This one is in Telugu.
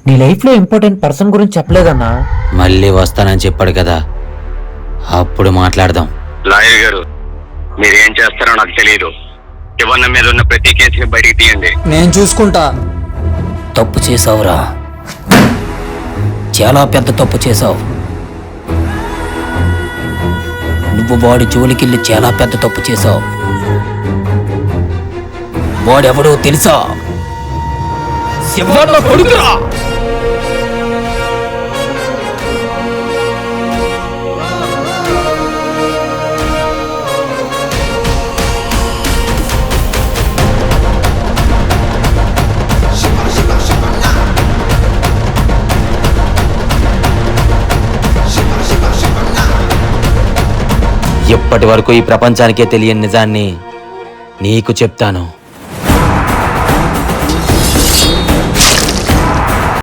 నీ లైఫ్ లో ఇంపార్టెంట్ పర్సన్ గురించి చెప్పలేదన్నా. మళ్ళీ వస్తానని చెప్పాడు కదా, అప్పుడు మాట్లాడదాం. లాయర్ గారు, మీరేం చేస్తారో నాకు తెలియదు. శివన్న మీద ఉన్న ప్రతి కేసుని బయటికి తీయండి. నేను చూసుకుంటా. తప్పు చేసావురా, చాలా పెద్ద తప్పు చేసావు. నువ్వు వాడి జోలికెళ్ళి చాలా పెద్ద తప్పు చేసావు. వాడెవడో తెలుసా? శివన్న కొడుకురా. ఇప్పటి వరకు ఈ ప్రపంచానికే తెలియని నిజాన్ని నీకు చెప్తాను.